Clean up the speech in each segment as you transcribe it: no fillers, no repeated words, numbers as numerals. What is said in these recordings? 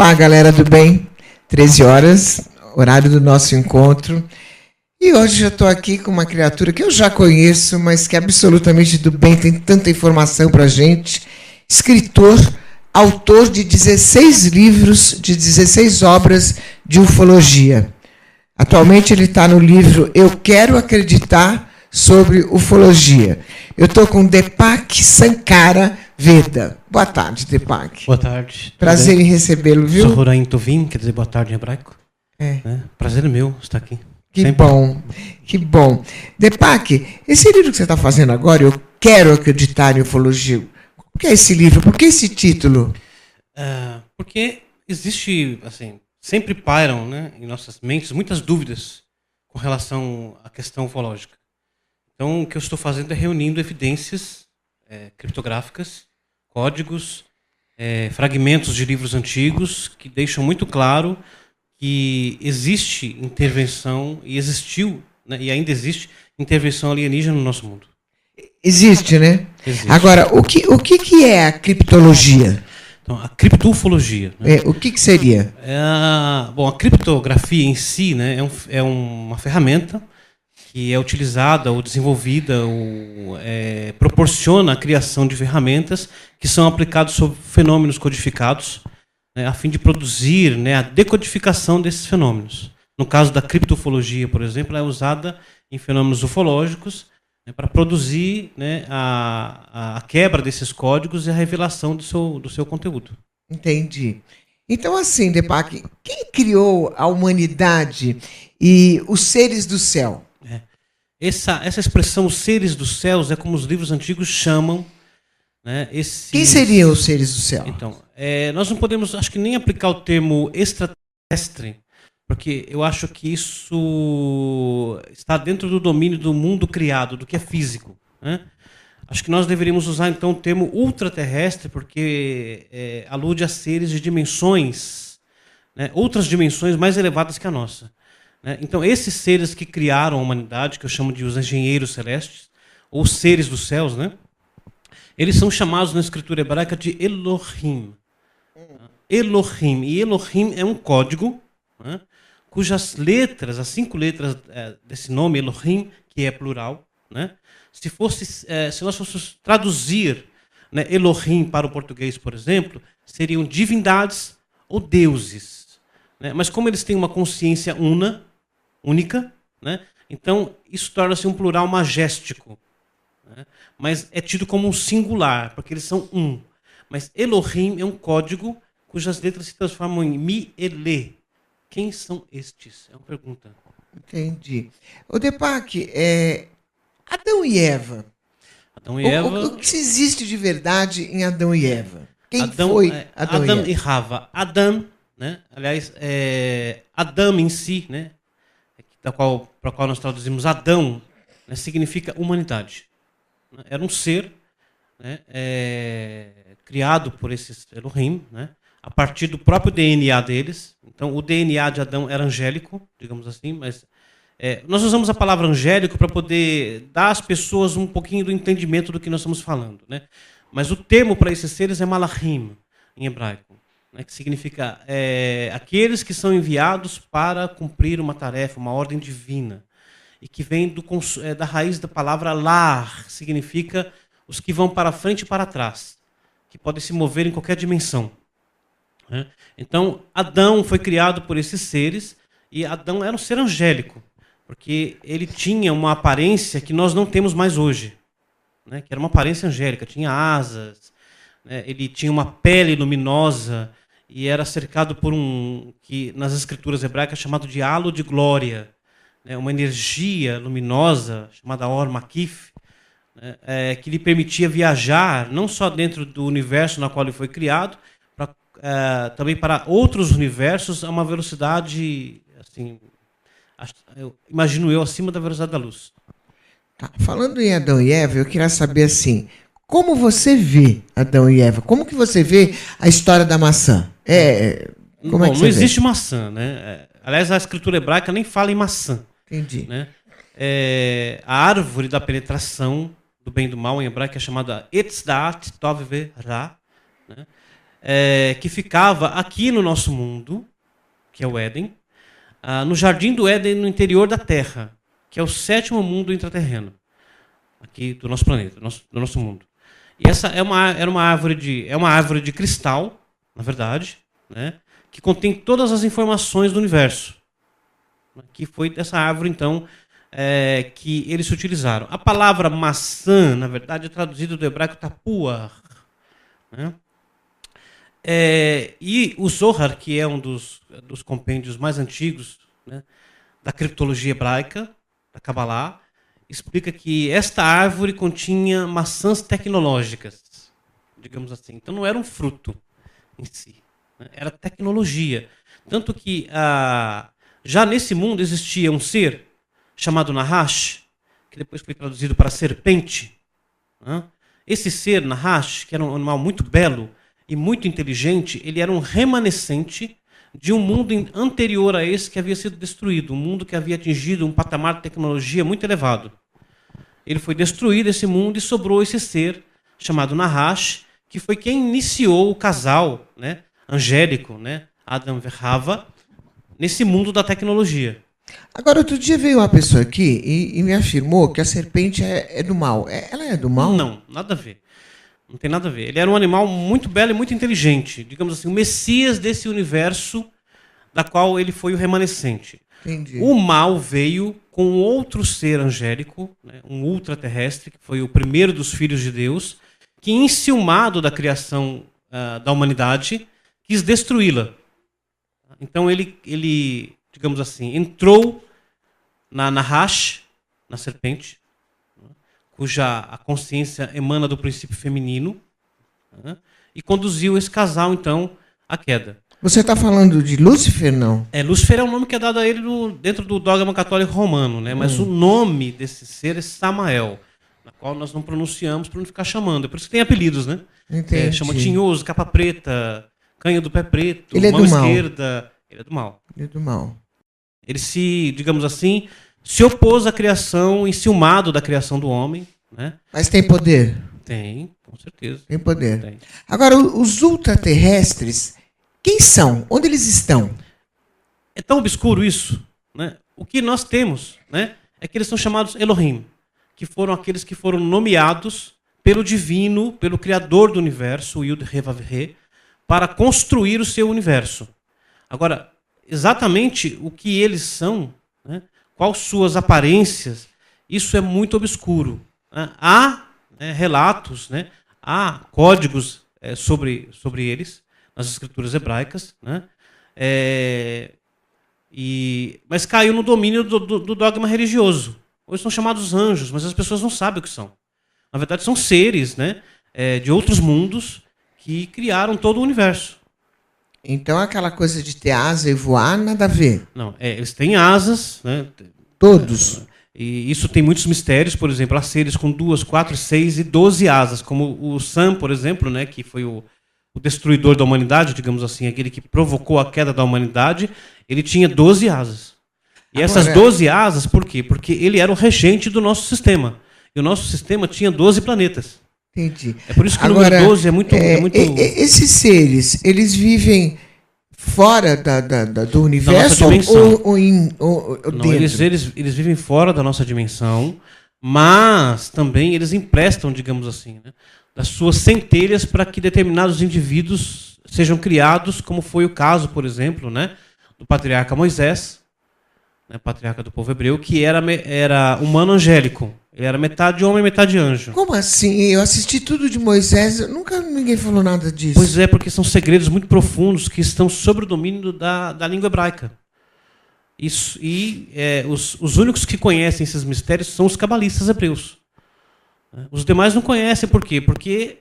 Olá, galera do bem. 13 horas, horário do nosso encontro. E hoje eu estou aqui com uma criatura que eu já conheço, mas que é absolutamente do bem, tem tanta informação para a gente. Escritor, autor de 16 livros, de 16 obras de ufologia. Atualmente ele está no livro Eu Quero Acreditar sobre Ufologia. Eu estou com Deepak Sankara Veda. Boa tarde, Deepak. Boa tarde. Prazer em recebê-lo, viu? Sohoraim Tovim, quer dizer boa tarde em hebraico. Prazer é meu estar aqui. Que Sempre. bom, que bom. Deepak, esse livro que você está fazendo agora, Eu Quero Acreditar em Ufologia, o que é esse livro? Por que esse título? Porque existe, assim, sempre pairam, né, em nossas mentes muitas dúvidas com relação à questão ufológica. Então, o que eu estou fazendo é reunindo evidências criptográficas, códigos, fragmentos de livros antigos que deixam muito claro que existe intervenção, e existiu, né, e ainda existe intervenção alienígena no nosso mundo. Existe, né? Existe. Agora, o que é a criptologia? Então, a criptoufologia. Né? O que seria? Bom, a criptografia em si, né, é uma ferramenta que é utilizada ou desenvolvida ou proporciona a criação de ferramentas que são aplicadas sobre fenômenos codificados, né, a fim de produzir, né, a decodificação desses fenômenos. No caso da criptoufologia, por exemplo, ela é usada em fenômenos ufológicos, né, para produzir, né, a quebra desses códigos e a revelação do seu conteúdo. Entendi. Então, assim, Deepak, quem criou a humanidade e os seres do céu? Essa expressão, os seres dos céus, é como os livros antigos chamam, né, Quem seriam os seres do céu? Então, nós não podemos, acho que nem aplicar o termo extraterrestre, porque eu acho que isso está dentro do domínio do mundo criado, do que é físico, né? Acho que nós deveríamos usar, então, o termo ultraterrestre, porque alude a seres de dimensões, né, outras dimensões mais elevadas que a nossa. Né? Então, esses seres que criaram a humanidade, que eu chamo de os engenheiros celestes, ou seres dos céus, né? Eles são chamados na escritura hebraica de Elohim. Elohim. E Elohim é um código, né, cujas letras, as 5 letras desse nome, Elohim, que é plural, né, se nós fôssemos traduzir, né, Elohim para o português, por exemplo, seriam divindades ou deuses. Né, mas como eles têm uma consciência única, né, então isso torna-se um plural majéstico. Né, mas é tido como um singular, porque eles são um. Mas Elohim é um código cujas letras se transformam em Mi-Ele. Quem são estes? É uma pergunta. Entendi. O Deepak, Adão e Eva. Adão e Eva. O que existe de verdade em Adão e Eva? Quem Adão, foi Adão Adam e Eva? e Rava. Adam, né? Aliás, Adam em si, né? Para qual nós traduzimos Adão, né? Significa humanidade. Era um ser, né? Criado por esses Elohim, né? A partir do próprio DNA deles. Então, o DNA de Adão era angélico, digamos assim, mas nós usamos a palavra angélico para poder dar às pessoas um pouquinho do entendimento do que nós estamos falando, né? Mas o termo para esses seres é malachim, em hebraico, né? Que significa aqueles que são enviados para cumprir uma tarefa, uma ordem divina, e que vem da raiz da palavra lar, significa os que vão para frente e para trás, que podem se mover em qualquer dimensão. Né? Então, Adão foi criado por esses seres, e Adão era um ser angélico, porque ele tinha uma aparência que nós não temos mais hoje, né? Que era uma aparência angélica, tinha asas, né? Ele tinha uma pele luminosa e era cercado por que nas escrituras hebraicas é chamado de halo de glória, né? Uma energia luminosa chamada Or Makif, né? Que lhe permitia viajar não só dentro do universo no qual ele foi criado, também para outros universos a uma velocidade, assim, imagino eu, acima da velocidade da luz. Tá. Falando em Adão e Eva, eu queria saber assim, como você vê Adão e Eva? Como que você vê a história da maçã? Como é que você não existe maçã, né? Aliás, a escritura hebraica nem fala em maçã. Entendi. Né? A árvore da penetração do bem e do mal em hebraico é chamada Etz Da'at Tov Ve Ra, né? que ficava aqui no nosso mundo, que é o Éden, no Jardim do Éden, no interior da Terra, que é o 7º mundo intraterreno, aqui do nosso planeta, do nosso mundo. E essa era uma árvore de cristal, na verdade, né, que contém todas as informações do universo. Que foi dessa árvore, então, que eles se utilizaram. A palavra maçã, na verdade, é traduzida do hebraico tapuar. Né? E o Zohar, que é um dos compêndios mais antigos, né, da criptologia hebraica, da Kabbalah, explica que esta árvore continha maçãs tecnológicas, digamos assim. Então não era um fruto em si, né, era tecnologia. Tanto que já nesse mundo existia um ser chamado Nahash, que depois foi traduzido para serpente. Né? Esse ser, Nahash, que era um animal muito belo e muito inteligente, ele era um remanescente de um mundo anterior a esse que havia sido destruído, um mundo que havia atingido um patamar de tecnologia muito elevado. Ele foi destruído, esse mundo, e sobrou esse ser chamado Nahash, que foi quem iniciou o casal, né, angélico, né, Adam e Hava, nesse mundo da tecnologia. Agora, outro dia veio uma pessoa aqui e me afirmou que a serpente é do mal. Ela é do mal? Não, nada a ver. Não tem nada a ver. Ele era um animal muito belo e muito inteligente. Digamos assim, o Messias desse universo da qual ele foi o remanescente. Entendi. O mal veio com outro ser angélico, né, um ultraterrestre, que foi o primeiro dos filhos de Deus, que, enciumado da criação da humanidade, quis destruí-la. Então ele, digamos assim, entrou na Nahash, na serpente, cuja a consciência emana do princípio feminino, né, e conduziu esse casal, então, à queda. Você está falando de Lúcifer, não? Lúcifer é o nome que é dado a ele dentro do dogma católico romano, né? Mas o nome desse ser é Samael, na qual nós não pronunciamos para não ficar chamando. É por isso que tem apelidos, né? Entendi. Chama Tinhoso, Capa Preta, Canha do Pé Preto, Ele é Mão do mal. Esquerda. Ele é do mal. Ele é do mal. Ele digamos assim, se opôs à criação, enciumado da criação do homem, né? Mas tem poder? Tem, com certeza. Tem poder. Tem. Agora, os ultraterrestres, quem são? Onde eles estão? É tão obscuro isso, né? O que nós temos, né, é que eles são chamados Elohim, que foram aqueles que foram nomeados pelo divino, pelo criador do universo, o Yud He Vav He, para construir o seu universo. Agora, exatamente o que eles são, né, quais suas aparências, isso é muito obscuro. Né? Há relatos, né, há códigos sobre eles, nas escrituras hebraicas, né? Mas caiu no domínio do dogma religioso. Hoje são chamados anjos, mas as pessoas não sabem o que são. Na verdade, são seres, né, de outros mundos que criaram todo o universo. Então, aquela coisa de ter asa e voar, nada a ver. Não, eles têm asas, né? Todos. E isso tem muitos mistérios. Por exemplo, há seres com 2, 4, 6 e 12 asas, como o Sam, por exemplo, né, que foi o destruidor da humanidade, digamos assim, aquele que provocou a queda da humanidade. Ele tinha 12 asas. E essas 12 asas, por quê? Porque ele era o regente do nosso sistema. E o nosso sistema tinha 12 planetas. Entendi. É por isso que o número 12 é muito... Esses seres, eles vivem fora do universo ou Não, dentro? eles vivem fora da nossa dimensão, mas também eles emprestam, digamos assim, né, das suas centelhas para que determinados indivíduos sejam criados, como foi o caso, por exemplo, né, do patriarca Moisés, né, patriarca do povo hebreu, que era humano angélico. Ele era metade homem e metade anjo. Como assim? Eu assisti tudo de Moisés, ninguém falou nada disso. Pois é, porque são segredos muito profundos que estão sobre o domínio da língua hebraica. Isso, os únicos que conhecem esses mistérios são os cabalistas hebreus. Os demais não conhecem. Por quê? Porque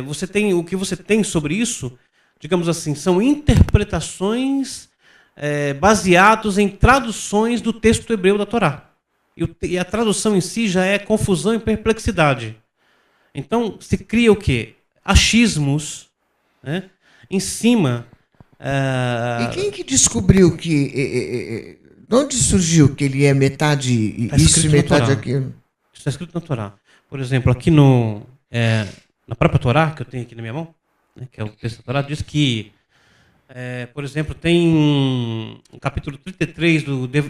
o que você tem sobre isso, digamos assim, são interpretações baseadas em traduções do texto hebreu da Torá. E a tradução em si já é confusão e perplexidade. Então, se cria o quê? Achismos, né, em cima... E quem que descobriu que... de onde surgiu que ele é metade isso e metade aquilo? Isso está escrito na Torá. Por exemplo, aqui na própria Torá, que eu tenho aqui na minha mão, né, que é o texto da Torá, diz que, por exemplo, tem um capítulo 33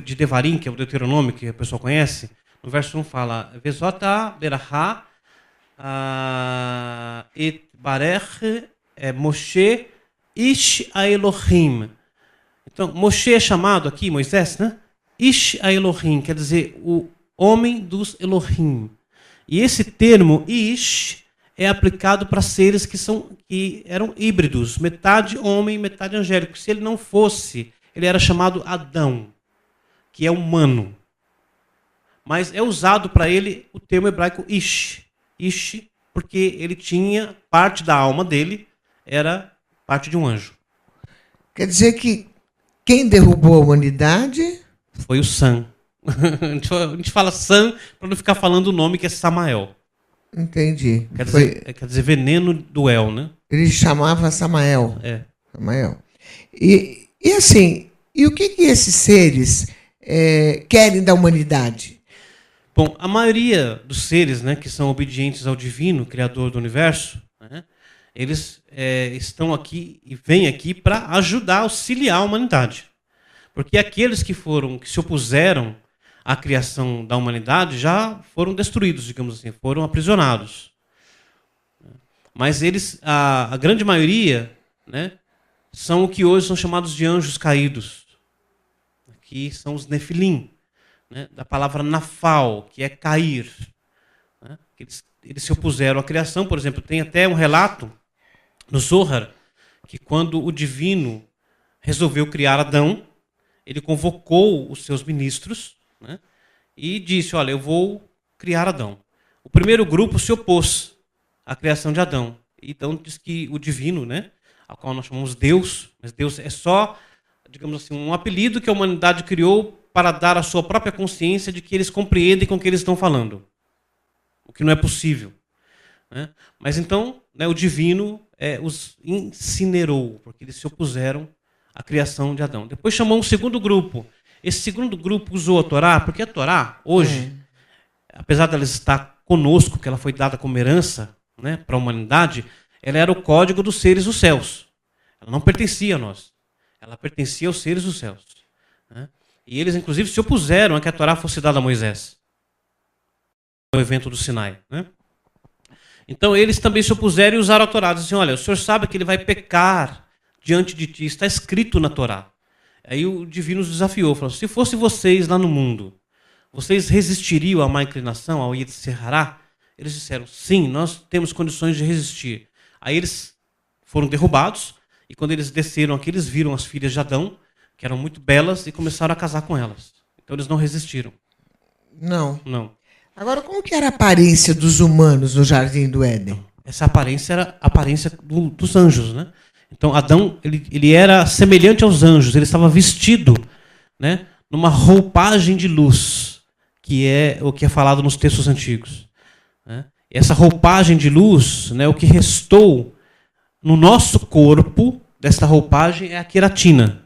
de Devarim, que é o Deuteronômio, que a pessoa conhece, no verso 1 fala, Vezota berachá et barech Moshe ish ha-Elohim. Então, Moshe é chamado aqui, Moisés, né? Ish ha-Elohim, quer dizer, o homem dos Elohim. E esse termo, Ish, é aplicado para seres que eram híbridos, metade homem, metade angélico. Se ele não fosse, ele era chamado Adão, que é humano. Mas é usado para ele o termo hebraico Ish. Ish, porque ele tinha parte da alma dele, era parte de um anjo. Quer dizer que quem derrubou a humanidade foi o Sam. A gente fala Sam para não ficar falando o nome, que é Samael. Entendi. Quer dizer veneno do El, né? Ele chamava Samael. Samael. E assim, e o que esses seres querem da humanidade? Bom, a maioria dos seres, né, que são obedientes ao divino, criador do universo, né, eles estão aqui e vêm aqui para ajudar, auxiliar a humanidade. Porque aqueles que se opuseram à criação da humanidade já foram destruídos, digamos assim, foram aprisionados. Mas eles, a grande maioria, né, são o que hoje são chamados de anjos caídos, que são os Nefilim, né, da palavra nafal, que é cair. Né, eles se opuseram à criação. Por exemplo, tem até um relato no Zohar que quando o divino resolveu criar Adão, ele convocou os seus ministros, né, e disse, olha, eu vou criar Adão. O primeiro grupo se opôs à criação de Adão. Então diz que o divino, né, ao qual nós chamamos Deus, mas Deus é só, digamos assim, um apelido que a humanidade criou para dar a sua própria consciência de que eles compreendem com o que eles estão falando. O que não é possível. Né? Mas então, né, o divino os incinerou, porque eles se opuseram à criação de Adão. Depois chamou um segundo grupo. Esse segundo grupo usou a Torá, porque a Torá, hoje, apesar dela estar conosco, que ela foi dada como herança, né, para a humanidade, ela era o código dos seres dos céus. Ela não pertencia a nós. Ela pertencia aos seres dos céus. Né? E eles, inclusive, se opuseram a que a Torá fosse dada a Moisés. O evento do Sinai. Né? Então, eles também se opuseram e usaram a Torá. Dizem, olha, o senhor sabe que ele vai pecar diante de ti. Está escrito na Torá. Aí o divino os desafiou. Falou, se fosse vocês lá no mundo, vocês resistiriam à má inclinação, ao Yetzirará? Eles disseram, sim, nós temos condições de resistir. Aí eles foram derrubados. E quando eles desceram aqui, eles viram as filhas de Adão, que eram muito belas, e começaram a casar com elas. Então eles não resistiram. Não. Não. Agora, como que era a aparência dos humanos no Jardim do Éden? Essa aparência era a aparência dos anjos, né? Então Adão, ele era semelhante aos anjos, ele estava vestido, né, numa roupagem de luz, que é o que é falado nos textos antigos. Né? Essa roupagem de luz, né, o que restou no nosso corpo dessa roupagem é a queratina,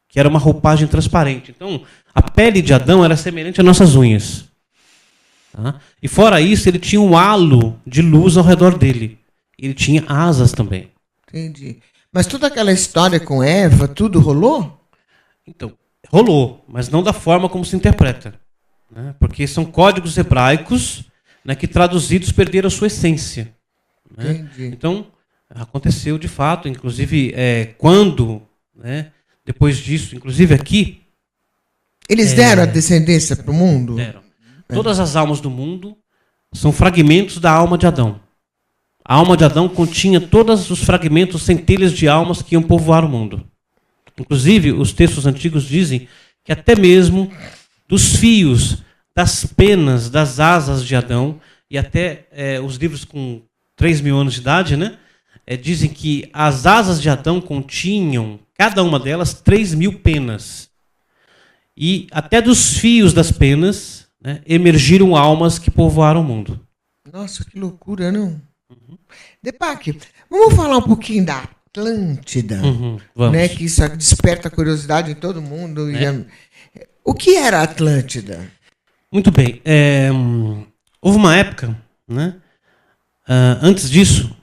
que era uma roupagem transparente. Então, a pele de Adão era semelhante às nossas unhas. Tá? E fora isso, ele tinha um halo de luz ao redor dele. Ele tinha asas também. Entendi. Mas toda aquela história com Eva, tudo rolou? Então, rolou, mas não da forma como se interpreta. Né? Porque são códigos hebraicos, né, que traduzidos perderam a sua essência. Né? Entendi. Então, aconteceu de fato, inclusive, quando, né, depois disso, inclusive aqui... Eles deram a descendência para o mundo? Deram. Todas as almas do mundo são fragmentos da alma de Adão. A alma de Adão continha todos os fragmentos, centelhas de almas que iam povoar o mundo. Inclusive, os textos antigos dizem que até mesmo dos fios, das penas, das asas de Adão, e até os livros com 3.000 anos de idade, né, dizem que as asas de Adão continham, cada uma delas, 3.000 penas. E até dos fios das penas, né, emergiram almas que povoaram o mundo. Nossa, que loucura, não? Deepak, vamos falar um pouquinho da Atlântida, né, que isso desperta a curiosidade em todo mundo. O que era a Atlântida? Muito bem. Houve uma época, né, antes disso,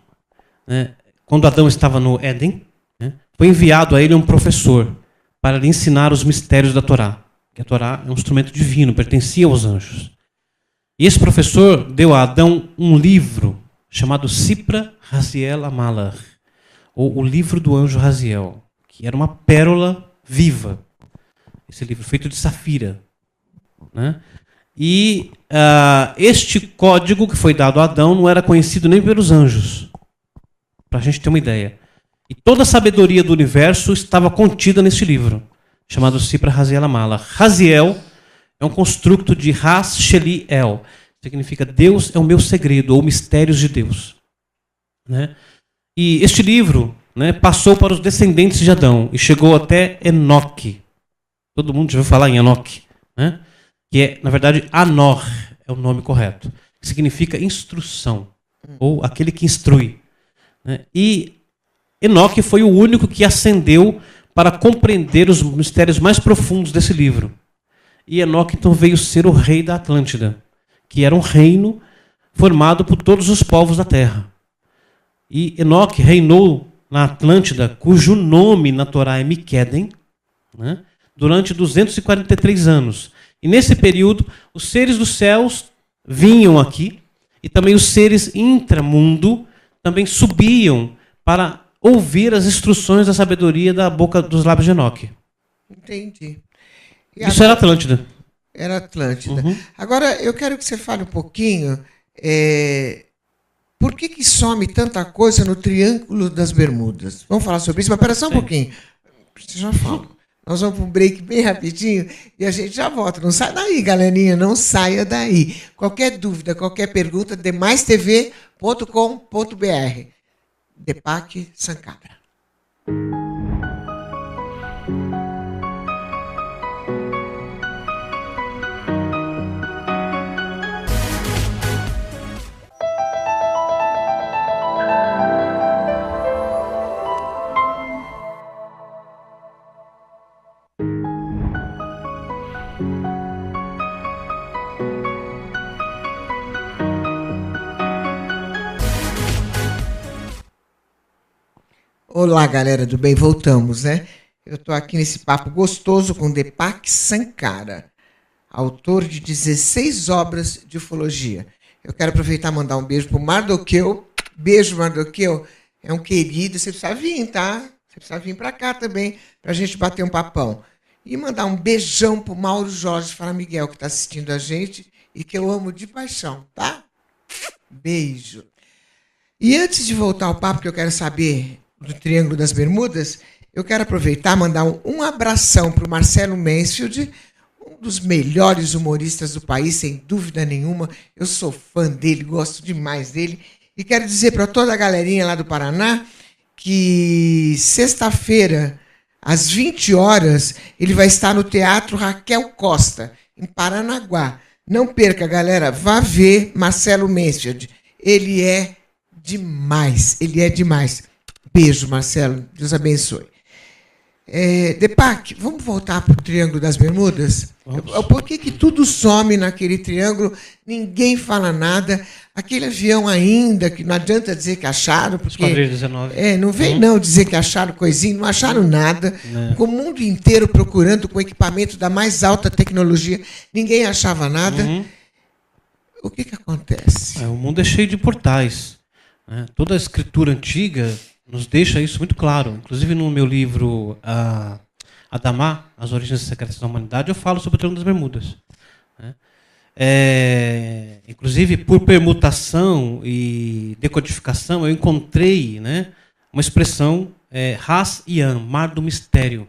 né, quando Adão estava no Éden, né, foi enviado a ele um professor para lhe ensinar os mistérios da Torá. Que a Torá é um instrumento divino, pertencia aos anjos. E esse professor deu a Adão um livro chamado Sipra Raziel Amalach, ou o livro do anjo Raziel, que era uma pérola viva. Esse livro feito de safira, né? E este código que foi dado a Adão não era conhecido nem pelos anjos, para a gente ter uma ideia. E toda a sabedoria do universo estava contida neste livro, chamado Sipra Raziel Amalach. Raziel é um construto de Ras Sheli El, significa Deus é o meu segredo, ou mistérios de Deus, né? E este livro, né, passou para os descendentes de Adão e chegou até Enoque. Todo mundo já ouviu falar em Enoque, né? Que é, na verdade, Anor é o nome correto, que significa instrução, ou aquele que instrui, né? E Enoque foi o único que ascendeu para compreender os mistérios mais profundos desse livro. E Enoque então veio ser o rei da Atlântida, que era um reino formado por todos os povos da terra. E Enoque reinou na Atlântida, cujo nome na Torá é Miqueden, né, durante 243 anos. E nesse período, os seres dos céus vinham aqui, e também os seres intramundo também subiam para ouvir as instruções da sabedoria da boca dos lábios de Enoque. Entendi. Isso era Atlântida. Era Atlântida. Uhum. Agora, eu quero que você fale um pouquinho, por que some tanta coisa no Triângulo das Bermudas? Vamos falar sobre isso, mas espera só um pouquinho. Você já fala. Nós vamos para um break bem rapidinho e a gente já volta. Não sai daí, galerinha, não saia daí. Qualquer dúvida, qualquer pergunta, demaistv.com.br. Deepak Sankara. Olá, galera do bem, voltamos, né? Eu estou aqui nesse papo gostoso com Deepak Sankara, autor de 16 obras de ufologia. Eu quero aproveitar e mandar um beijo para o Mardoqueu. Beijo, Mardoqueu. É um querido, você precisa vir, tá? Você precisa vir para cá também, para a gente bater um papão. E mandar um beijão para o Mauro Jorge Fara Miguel, que está assistindo a gente e que eu amo de paixão, tá? Beijo. E antes de voltar ao papo, que eu quero saber do Triângulo das Bermudas, eu quero aproveitar e mandar um abração para o Marcelo Mansfield, um dos melhores humoristas do país, sem dúvida nenhuma. Eu sou fã dele, gosto demais dele. E quero dizer para toda a galerinha lá do Paraná que sexta-feira, às 20 horas, ele vai estar no Teatro Raquel Costa, em Paranaguá. Não perca, galera, vá ver Marcelo Mansfield. Ele é demais, ele é demais. Beijo, Marcelo. Deus abençoe. Deepak, vamos voltar para o Triângulo das Bermudas? Por que tudo some naquele triângulo? Ninguém fala nada. Aquele avião ainda, que não adianta dizer que acharam, porque... Esquadrilha 19. Não vem não dizer que acharam coisinha, não acharam nada. Com o mundo inteiro procurando com equipamento da mais alta tecnologia, ninguém achava nada. O que acontece? O mundo é cheio de portais, né? Toda a escritura antiga nos deixa isso muito claro. Inclusive no meu livro Adamá, As Origens Secretas da Humanidade, eu falo sobre o Triângulo das Bermudas, né? Inclusive por permutação e decodificação eu encontrei, né, uma expressão Ras Yan, Mar do Mistério,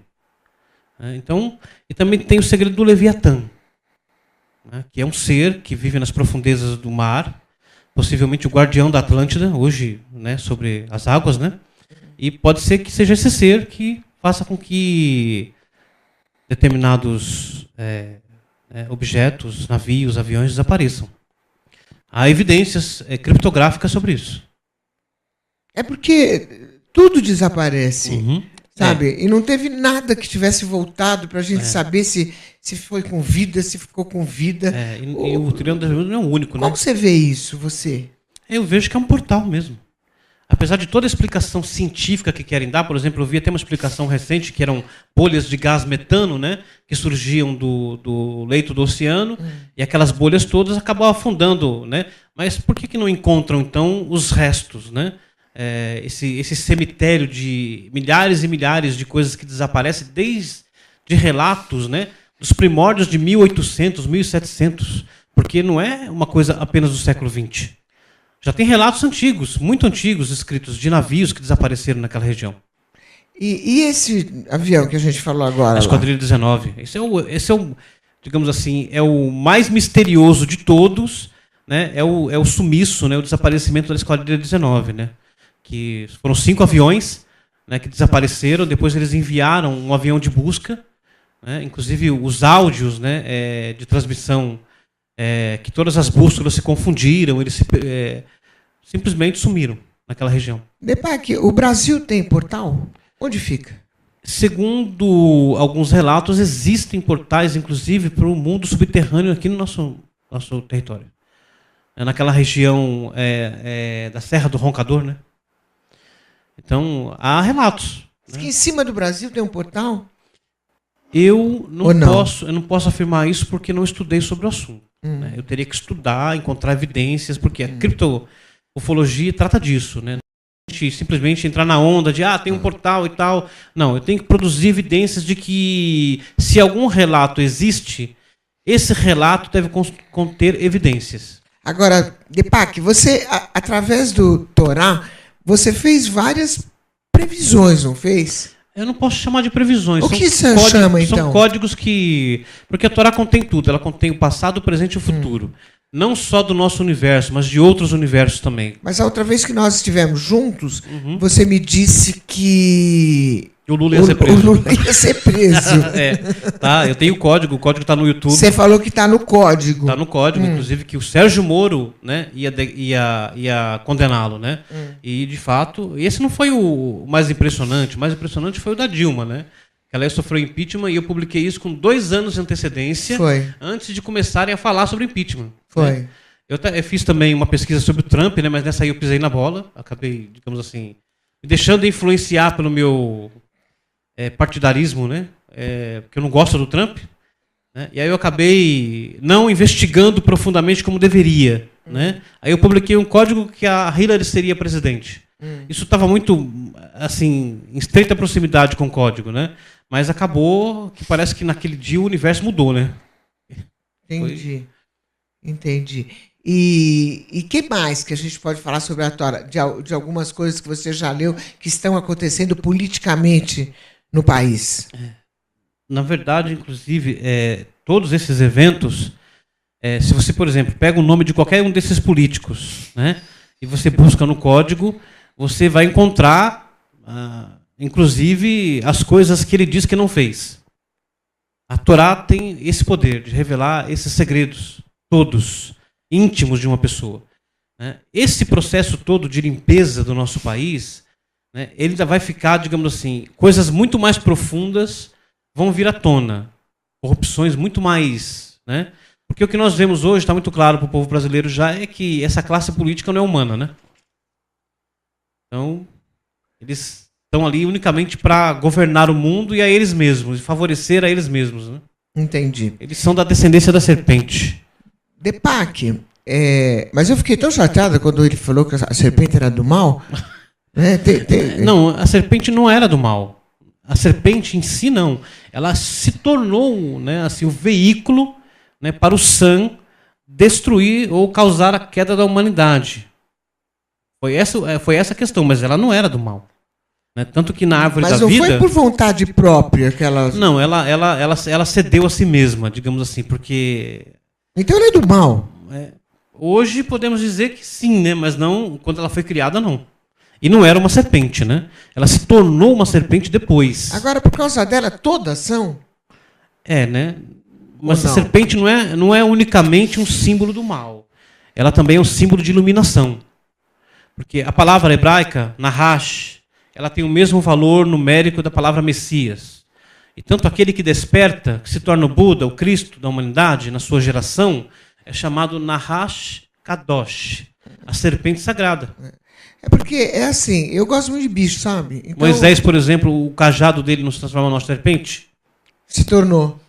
né? Então, e também tem o segredo do Leviatã, né, que é um ser que vive nas profundezas do mar, possivelmente o guardião da Atlântida, hoje, né, sobre as águas, né? E pode ser que seja esse ser que faça com que determinados objetos, navios, aviões desapareçam. Há evidências criptográficas sobre isso. É porque tudo desaparece, sabe? E não teve nada que tivesse voltado para a gente saber se foi com vida, se ficou com vida. E o Triângulo das Bermudas não é o único, né? Como você vê isso, você? Eu vejo que é um portal mesmo. apesar de toda a explicação científica que querem dar, por exemplo, eu vi até uma explicação recente que eram bolhas de gás metano, né, que surgiam do leito do oceano, e aquelas bolhas todas acabavam afundando, né? Mas por que não encontram, então, os restos, né? Esse cemitério de milhares e milhares de coisas que desaparecem, desde relatos, né, dos primórdios de 1800, 1700, porque não é uma coisa apenas do século XX. Já tem relatos antigos, muito antigos, escritos de navios que desapareceram naquela região. E esse avião que a gente falou agora? A Esquadrilha 19. Esse é o, digamos assim, é o mais misterioso de todos, né? É o sumiço, né? O desaparecimento da Esquadrilha 19, né? Que foram 5 aviões, né, que desapareceram. Depois eles enviaram um avião de busca, né? Inclusive os áudios, né, de transmissão, que todas as bússolas se confundiram, eles simplesmente sumiram naquela região. Depac, o Brasil tem portal? Onde fica? Segundo alguns relatos, existem portais, inclusive, para o mundo subterrâneo aqui no nosso território. Naquela região da Serra do Roncador, né? Então, há relatos. Diz que em cima do Brasil tem um portal? Eu não posso afirmar isso porque não estudei sobre o assunto. Né? Eu teria que estudar, encontrar evidências, porque a criptoufologia trata disso, né? Simplesmente entrar na onda de tem um portal e tal. Não, eu tenho que produzir evidências de que, se algum relato existe, esse relato deve conter evidências. Agora, Depac, você, através do Torá, você fez várias previsões, não fez? Eu não posso chamar de previsões. O que você chama, então? São códigos que... Porque a Torá contém tudo. Ela contém o passado, o presente e o futuro. Não só do nosso universo, mas de outros universos também. Mas a outra vez que nós estivemos juntos, você me disse que... O Lula ia ser preso. O Lula ia ser preso. Tá, eu tenho o código está no YouTube. Você falou que está no código. Está no código, inclusive, que o Sérgio Moro, né, ia condená-lo, né? E, de fato, esse não foi o mais impressionante. O mais impressionante foi o da Dilma, né? Ela sofreu impeachment e eu publiquei isso com 2 anos de antecedência, antes de começarem a falar sobre impeachment. Né? Eu fiz também uma pesquisa sobre o Trump, né, mas nessa aí eu pisei na bola, acabei, digamos assim, me deixando influenciar pelo meu partidarismo, né, porque eu não gosto do Trump, né, e aí eu acabei não investigando profundamente como deveria. Né? Aí eu publiquei um código que a Hillary seria presidente. Isso estava muito, assim, em estreita proximidade com o código, né? Mas acabou que parece que naquele dia o universo mudou, né? Entendi. E que mais que a gente pode falar sobre a Torá? De algumas coisas que você já leu que estão acontecendo politicamente no país? Na verdade, inclusive, todos esses eventos, se você, por exemplo, pega o nome de qualquer um desses políticos, né, e você busca no código, você vai encontrar, inclusive, as coisas que ele diz que não fez. A Torá tem esse poder de revelar esses segredos, todos, íntimos de uma pessoa. Né? Esse processo todo de limpeza do nosso país, né, ele ainda vai ficar, digamos assim, coisas muito mais profundas vão vir à tona. Corrupções muito mais... Né? Porque o que nós vemos hoje, está muito claro para o povo brasileiro já, é que essa classe política não é humana, né? Então, eles estão ali unicamente para governar o mundo e a eles mesmos, e favorecer a eles mesmos. Né? Entendi. Eles são da descendência da serpente. Depac, mas eu fiquei tão chateada quando ele falou que a serpente era do mal. Né? Não, a serpente não era do mal. A serpente em si, não. Ela se tornou, né, assim, o veículo, né, para o Sam destruir ou causar a queda da humanidade. Foi essa a questão, mas ela não era do mal. Né? Tanto que na árvore da vida... Mas não foi por vontade própria que ela... Não, ela cedeu a si mesma, digamos assim, porque... Então ela é do mal. Hoje podemos dizer que sim, né? Mas não quando ela foi criada, não. E não era uma serpente, né? Ela se tornou uma serpente depois. Agora, por causa dela, todas são? Né? Mas a serpente não é unicamente um símbolo do mal. Ela também é um símbolo de iluminação. Porque a palavra hebraica, Nahash, ela tem o mesmo valor numérico da palavra Messias. E tanto aquele que desperta, que se torna o Buda, o Cristo da humanidade, na sua geração, é chamado Nahash Kadosh, a serpente sagrada. É porque, é assim, eu gosto muito de bicho, sabe? Então, Moisés, por exemplo, o cajado dele não se transforma numa serpente? se tornou.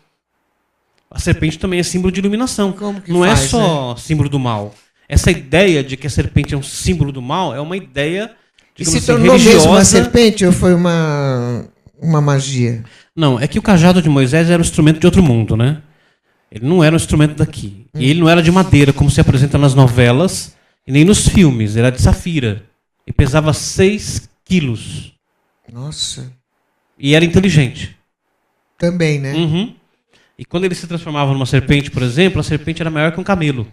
A serpente também é símbolo de iluminação. Como que não é faz, só símbolo do mal. Essa ideia de que a serpente é um símbolo do mal é uma ideia, E digamos se assim, tornou religiosa. mesmo uma serpente ou foi uma magia? Não, é que o cajado de Moisés era um instrumento de outro mundo, né? Ele não era um instrumento daqui. E ele não era de madeira, como se apresenta nas novelas e nem nos filmes. Ele era de safira. E pesava 6 quilos. Nossa. E era inteligente. Também, né? Uhum. E quando ele se transformava numa serpente, por exemplo, a serpente era maior que um camelo.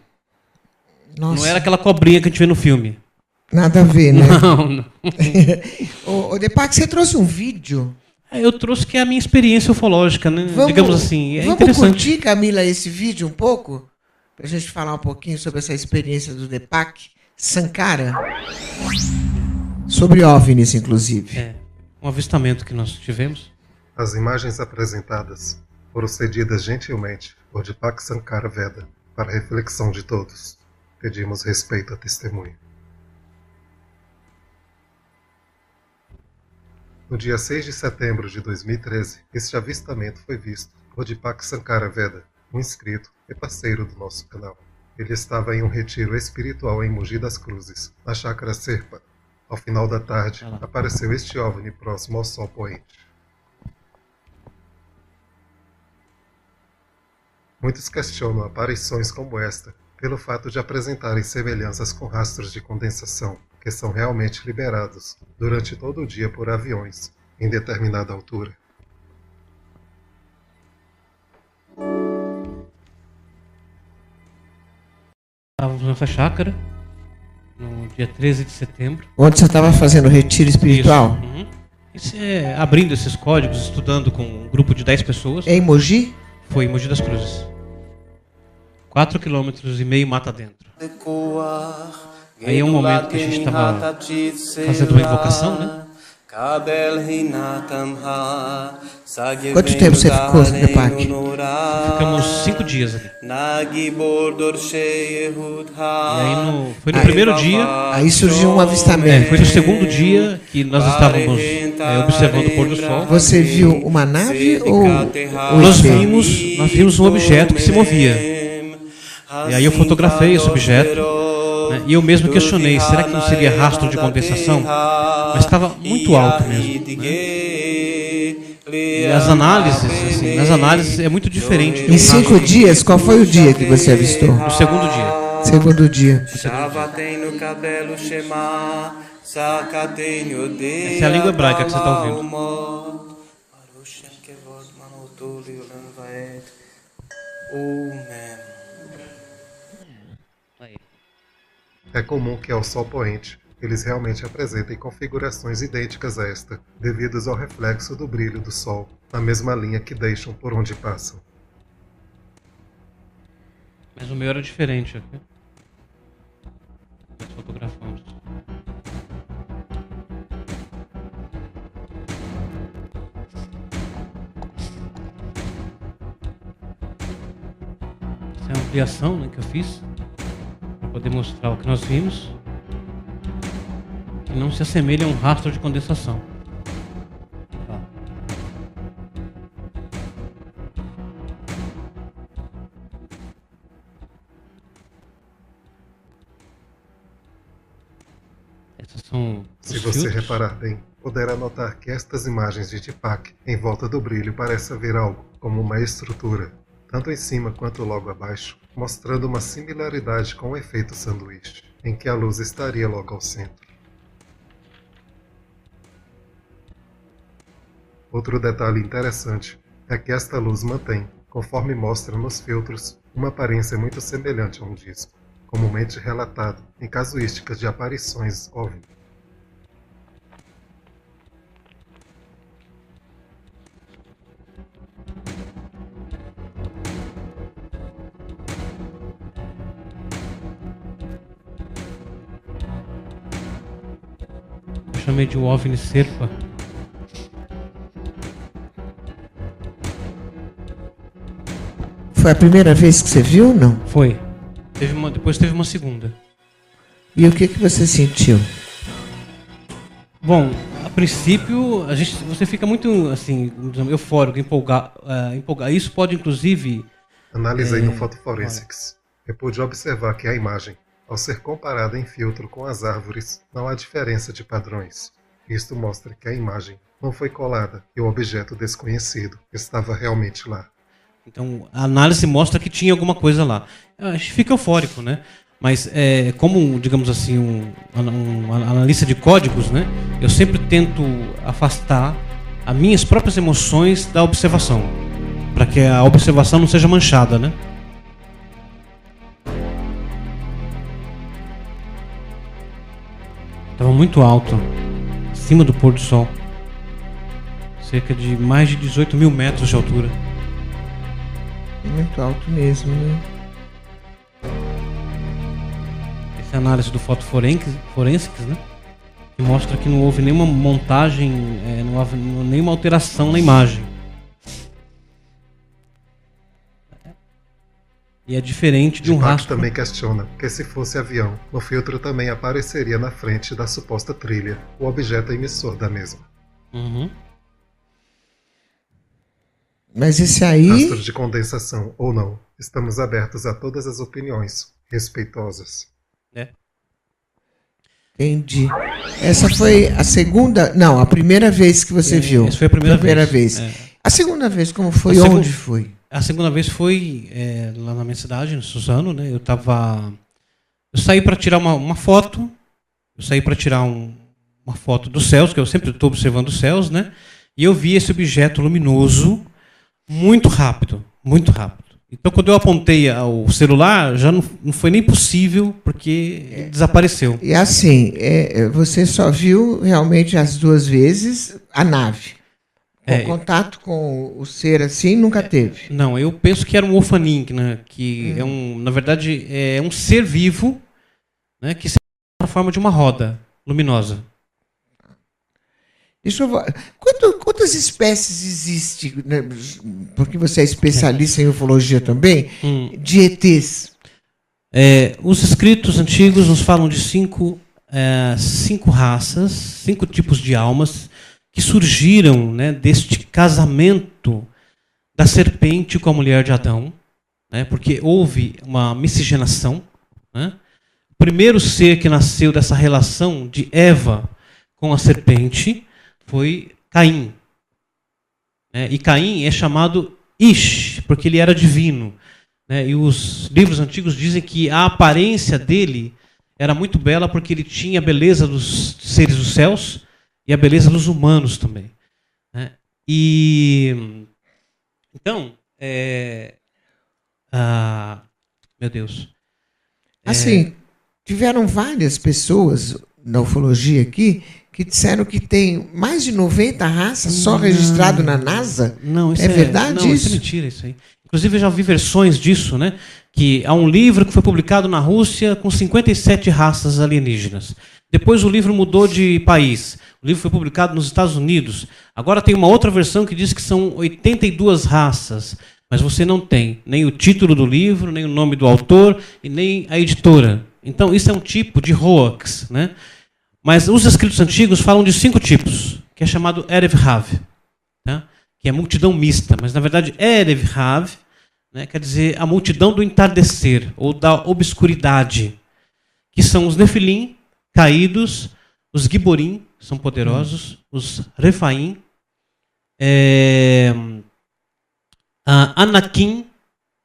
Nossa. Não era aquela cobrinha que a gente vê no filme. Nada a ver, né? Não. Ô, Deepak, você trouxe um vídeo. Eu trouxe que é a minha experiência ufológica, né? Digamos assim. É vamos interessante. curtir, Camila, esse vídeo um pouco? Pra gente falar um pouquinho sobre essa experiência do Deepak Sankara. Sobre OVNIs, inclusive. É. Um avistamento que nós tivemos. As imagens apresentadas foram cedidas gentilmente por Deepak Sankara Veda para a reflexão de todos. Pedimos respeito à testemunha. No dia 6 de setembro de 2013, este avistamento foi visto por Deepak Sankara Veda, um inscrito e parceiro do nosso canal. Ele estava em um retiro espiritual em Mogi das Cruzes, na chácara Serpa. Ao final da tarde, apareceu este OVNI próximo ao Sol Poente. Muitos questionam aparições como esta pelo fato de apresentarem semelhanças com rastros de condensação, que são realmente liberados durante todo o dia por aviões, em determinada altura. Estávamos nessa chácara, no dia 13 de setembro. Onde você estava fazendo retiro espiritual? Isso. Uhum. Isso é, abrindo esses códigos, estudando com um grupo de 10 pessoas. Em Mogi? Foi em Mogi das Cruzes. 4,5 km mata dentro. Aí é um momento que a gente estava fazendo uma invocação, né? Quanto tempo você ficou, Deepak? Ficamos 5 dias ali. E aí foi no primeiro dia. Aí surgiu um avistamento. Foi no segundo dia que nós estávamos observando o pôr do sol. Você viu uma nave ou Nós vimos um objeto que se movia. E aí eu fotografei esse objeto, né? E eu mesmo questionei, será que não seria rastro de condensação? Mas estava muito alto mesmo, né? E as análises, assim, nas análises é muito diferente. Em 5 dias, qual foi o dia que você avistou? No segundo dia. Segundo dia. Essa é a língua hebraica que você está ouvindo. É comum que ao Sol Poente eles realmente apresentem configurações idênticas a esta, devidos ao reflexo do brilho do Sol, na mesma linha que deixam por onde passam. Mas o meu era diferente aqui. Nós fotografamos. Essa é a ampliação, né, que eu fiz para poder mostrar o que nós vimos, que não se assemelha a um rastro de condensação. Tá. Essas são Se os você filtros. reparar bem, poderá notar que estas imagens de Deepak em volta do brilho parecem haver algo como uma estrutura, tanto em cima quanto logo abaixo, mostrando uma similaridade com o efeito sanduíche, em que a luz estaria logo ao centro. Outro detalhe interessante é que esta luz mantém, conforme mostra nos filtros, uma aparência muito semelhante a um disco, comumente relatado em casuísticas de aparições OVNI. Eu chamei de OVNI Serpa. Foi a primeira vez que você viu, não? Foi. Depois teve uma segunda. E o que você sentiu? Bom, a princípio, você fica muito assim, eufórico, empolgado. Isso pode, inclusive... Analisei no Photoforensics. Eu pude observar que a imagem, ao ser comparada em filtro com as árvores, não há diferença de padrões. Isto mostra que a imagem não foi colada e o objeto desconhecido estava realmente lá. Então, a análise mostra que tinha alguma coisa lá. A gente fica eufórico, né? Mas, como, digamos assim, um analista de códigos, né? Eu sempre tento afastar as minhas próprias emoções da observação, para que a observação não seja manchada, né? Estava muito alto, acima do pôr do sol. Cerca de mais de 18 mil metros de altura. Muito alto mesmo, né? Essa é a análise do Photoforensics, né? Que mostra que não houve nenhuma montagem, não houve nenhuma alteração na imagem. E é diferente de um rastro. Também questiona que se fosse avião, no filtro também apareceria na frente da suposta trilha o objeto emissor da mesma. Uhum. Mas esse aí... Rastros de condensação ou não, estamos abertos a todas as opiniões respeitosas. Entendi. Essa foi a segunda... Não, a primeira vez que você viu. Essa foi a primeira vez. A segunda vez, como foi? Onde foi? A segunda vez foi lá na minha cidade, no Suzano, né? Eu saí para tirar uma foto. Eu saí para tirar uma foto dos céus, que eu sempre estou observando os céus, né? E eu vi esse objeto luminoso muito rápido, muito rápido. Então, quando eu apontei o celular, já não foi nem possível, porque desapareceu. E assim, você só viu realmente as duas vezes a nave. Contato com o ser assim nunca teve. Não, eu penso que era um Ofanin, né? Que na verdade, é um ser vivo, né? Que se na forma de uma roda luminosa. Quantas espécies existem, né, porque você é especialista em ufologia também, de ETs? Os escritos antigos nos falam de cinco raças, 5 tipos de almas que surgiram, né, deste casamento da serpente com a mulher de Adão, né, porque houve uma miscigenação. Né? O primeiro ser que nasceu dessa relação de Eva com a serpente foi Caim. E Caim é chamado Ish, porque ele era divino. E os livros antigos dizem que a aparência dele era muito bela porque ele tinha a beleza dos seres dos céus e a beleza dos humanos também. Então, meu Deus. Assim, tiveram várias pessoas na ufologia aqui que disseram que tem mais de 90 raças só registrado na NASA. Não, isso é verdade isso? Isso é mentira, isso aí. Inclusive, eu já vi versões disso, né? Que há um livro que foi publicado na Rússia com 57 raças alienígenas. Depois o livro mudou de país. O livro foi publicado nos Estados Unidos. Agora tem uma outra versão que diz que são 82 raças. Mas você não tem nem o título do livro, nem o nome do autor e nem a editora. Então, isso é um tipo de hoax, né? Mas os escritos antigos falam de 5 tipos, que é chamado Erev Rav, tá? Que é multidão mista. Mas, na verdade, Erev Rav, né, quer dizer a multidão do entardecer, ou da obscuridade, que são os Nefilim, caídos, os Giborim, são poderosos, os Refaim, a Anakim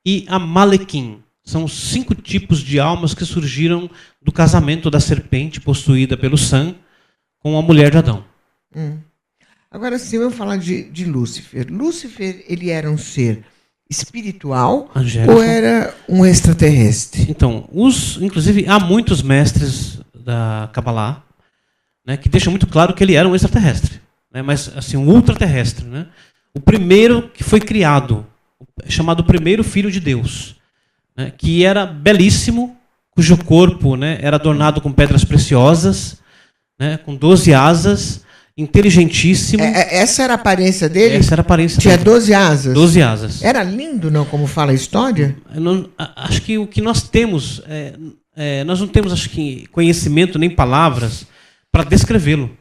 e a Malekim. São 5 tipos de almas que surgiram do casamento da serpente possuída pelo Sam com a mulher de Adão. Agora sim, vamos falar de Lúcifer. Lúcifer, ele era um ser espiritual angélico, ou era um extraterrestre? Então, inclusive, há muitos mestres da Kabbalah, né, que deixam muito claro que ele era um extraterrestre, né, mas assim, um ultraterrestre, né? O primeiro que foi criado, chamado primeiro filho de Deus, né, que era belíssimo, cujo corpo, né, era adornado com pedras preciosas, né, com 12 asas, inteligentíssimo. Essa era a aparência dele? Essa era a aparência Tinha dele. 12 asas? 12 asas. Era lindo, não, como fala a história? Acho que o que nós temos, nós não temos, acho que, conhecimento nem palavras para descrevê-lo.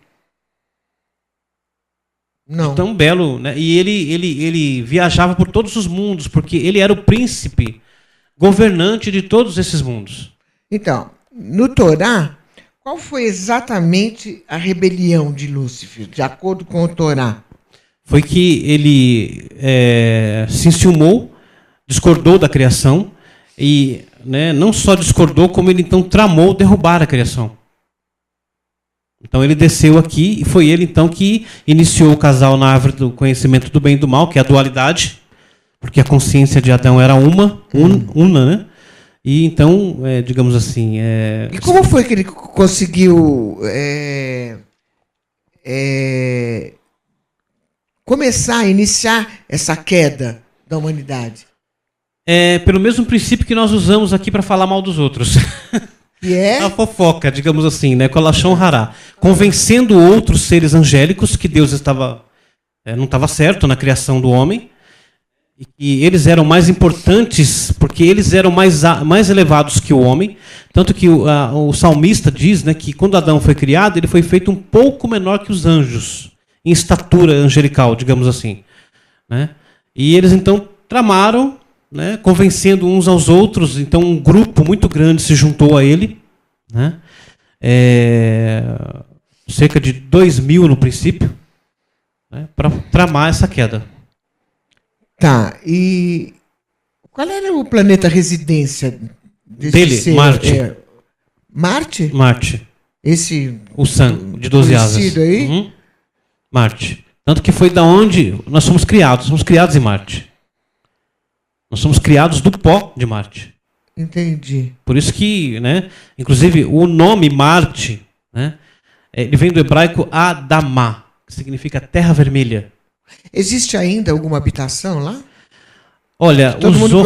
Não. Tão belo, né? E ele viajava por todos os mundos, porque ele era o príncipe governante de todos esses mundos. Então, no Torá, qual foi exatamente a rebelião de Lúcifer, de acordo com o Torá? Foi que ele se enciumou, discordou da criação, e né, não só discordou, como ele então tramou derrubar a criação. Então ele desceu aqui, e foi ele então que iniciou o casal na árvore do conhecimento do bem e do mal, que é a dualidade, porque a consciência de Adão era una, né? E então, digamos assim... E como foi que ele conseguiu começar a iniciar essa queda da humanidade? Pelo mesmo princípio que nós usamos aqui para falar mal dos outros. E é? A fofoca, digamos assim, né? Com a Lashon Hará. Convencendo outros seres angélicos que Deus não estava certo na criação do homem. E que eles eram mais importantes, porque eles eram mais elevados que o homem. Tanto que o salmista diz, né, que quando Adão foi criado, ele foi feito um pouco menor que os anjos, em estatura angelical, digamos assim. Né? E eles então tramaram, né, convencendo uns aos outros. Então um grupo muito grande se juntou a ele, né? Cerca de 2.000 no princípio, né, para tramar essa queda. Tá, e qual era o planeta residência dele? Ser? Marte. Marte? Marte. Esse o Sun de 12 asas. Aí? Uhum. Marte. Tanto que foi da onde nós somos criados em Marte. Nós somos criados do pó de Marte. Entendi. Por isso que, né, inclusive, o nome Marte, né, ele vem do hebraico Adamá, que significa terra vermelha. Existe ainda alguma habitação lá? Olha, todo mundo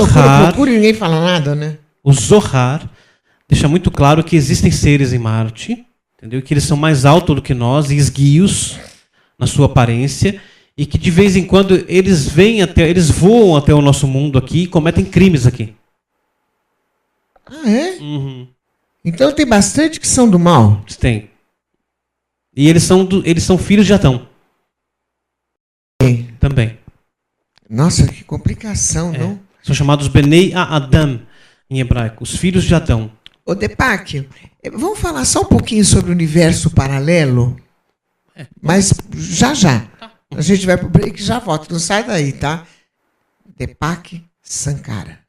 procura e ninguém fala nada, né? O Zohar deixa muito claro que existem seres em Marte, entendeu? Que eles são mais altos do que nós, e esguios na sua aparência, e que de vez em quando eles voam até o nosso mundo aqui e cometem crimes aqui. Ah, é? Uhum. Então tem bastante que são do mal. Tem. E eles são filhos de Adão. Também. Nossa, que complicação, não? São chamados Benei Adam, em hebraico, os filhos de Adão. Ô, Deepak, vamos falar só um pouquinho sobre o universo paralelo? Mas já. Tá. A gente vai pro break e já volta. Não sai daí, tá? Deepak Sankara.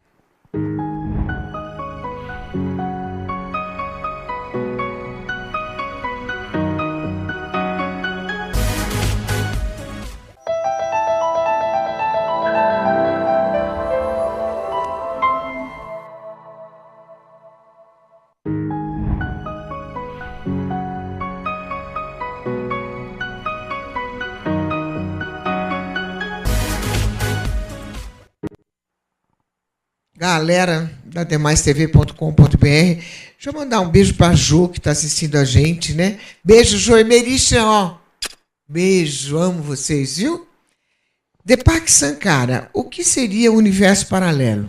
Galera da demaistv.com.br, deixa eu mandar um beijo para a Jo, que está assistindo a gente, né? Beijo, Jo e Merisha, ó. Beijo, amo vocês, viu? Deepak Sankara, o que seria o universo paralelo?